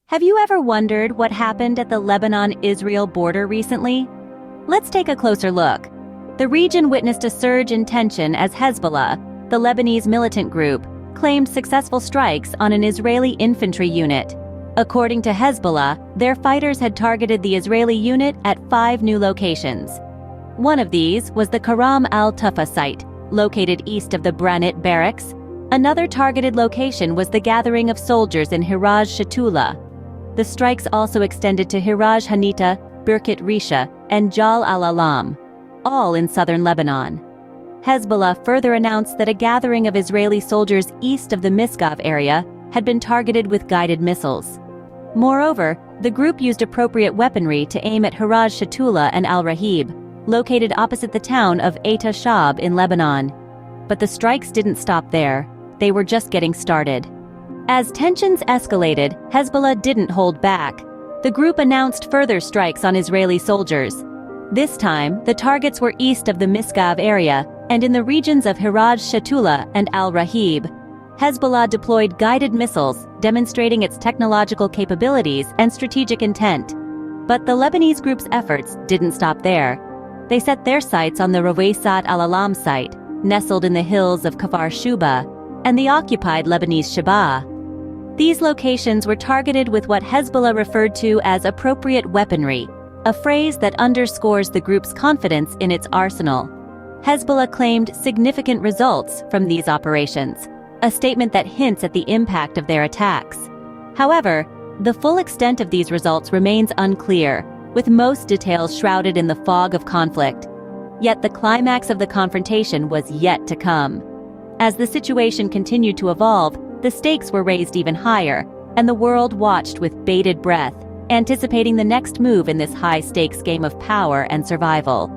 Have you ever wondered what happened at the Lebanon-Israel border recently? Let's take a closer look. The region witnessed a surge in tension as Hezbollah, the Lebanese militant group, claimed successful strikes on an Israeli infantry unit. According to Hezbollah, their fighters had targeted the Israeli unit at 5 new locations. One of these was the Karam al-Tufa site, located east of the Branit barracks. Another targeted location was the gathering of soldiers in Hiraj Shatula. The strikes also extended to Hiraj Hanita, Birkit Risha, and Jal al-Alam, all in southern Lebanon. Hezbollah further announced that a gathering of Israeli soldiers east of the Misgav area had been targeted with guided missiles. Moreover, the group used appropriate weaponry to aim at Hiraj Shatula and al-Rahib, located opposite the town of Eta Shab in Lebanon. But the strikes didn't stop there. They were just getting started. As tensions escalated, Hezbollah didn't hold back. The group announced further strikes on Israeli soldiers. This time, the targets were east of the Misgav area and in the regions of Hiraj Shatula and al-Rahib. Hezbollah deployed guided missiles, demonstrating its technological capabilities and strategic intent. But the Lebanese group's efforts didn't stop there. They set their sights on the Rawaysat al-Alam site, nestled in the hills of Kfar Shuba, and the occupied Lebanese Shabaa. These locations were targeted with what Hezbollah referred to as appropriate weaponry, a phrase that underscores the group's confidence in its arsenal. Hezbollah claimed significant results from these operations, a statement that hints at the impact of their attacks. However, the full extent of these results remains unclear, with most details shrouded in the fog of conflict. Yet the climax of the confrontation was yet to come. As the situation continued to evolve, the stakes were raised even higher, and the world watched with bated breath, anticipating the next move in this high-stakes game of power and survival.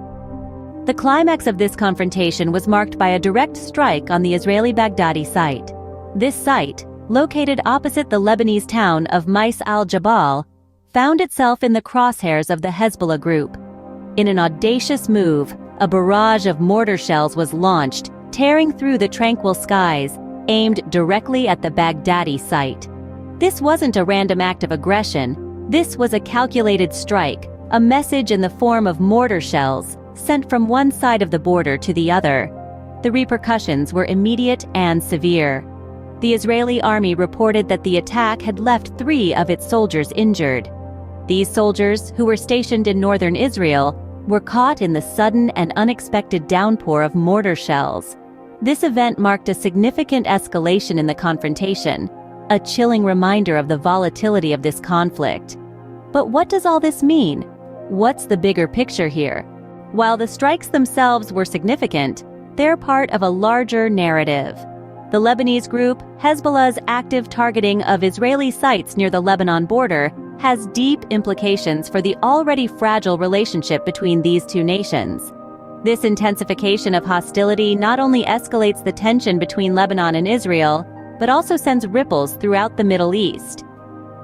The climax of this confrontation was marked by a direct strike on the Israeli Baghdadi site. This site, located opposite the Lebanese town of Mais al-Jabal, found itself in the crosshairs of the Hezbollah group. In an audacious move, a barrage of mortar shells was launched, tearing through the tranquil skies, aimed directly at the Baghdadi site. This wasn't a random act of aggression. This was a calculated strike, a message in the form of mortar shells, sent from one side of the border to the other. The repercussions were immediate and severe. The Israeli army reported that the attack had left 3 of its soldiers injured. These soldiers, who were stationed in northern Israel, were caught in the sudden and unexpected downpour of mortar shells. This event marked a significant escalation in the confrontation, a chilling reminder of the volatility of this conflict. But what does all this mean? What's the bigger picture here? While the strikes themselves were significant, they're part of a larger narrative. The Lebanese group, Hezbollah's active targeting of Israeli sites near the Lebanon border, has deep implications for the already fragile relationship between these two nations. This intensification of hostility not only escalates the tension between Lebanon and Israel, but also sends ripples throughout the Middle East.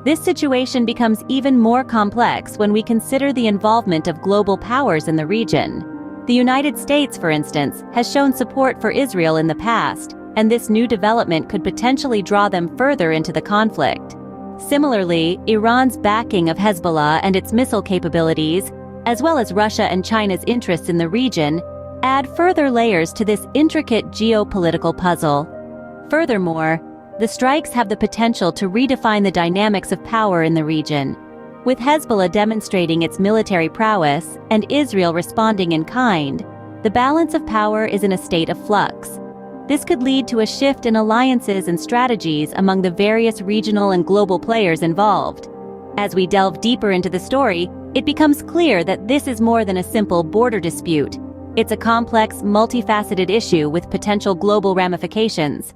This situation becomes even more complex when we consider the involvement of global powers in the region. The United States, for instance, has shown support for Israel in the past, and this new development could potentially draw them further into the conflict. Similarly, Iran's backing of Hezbollah and its missile capabilities, as well as Russia and China's interests in the region, add further layers to this intricate geopolitical puzzle. Furthermore, the strikes have the potential to redefine the dynamics of power in the region. With Hezbollah demonstrating its military prowess and Israel responding in kind, the balance of power is in a state of flux. This could lead to a shift in alliances and strategies among the various regional and global players involved. As we delve deeper into the story, it becomes clear that this is more than a simple border dispute. It's a complex, multifaceted issue with potential global ramifications.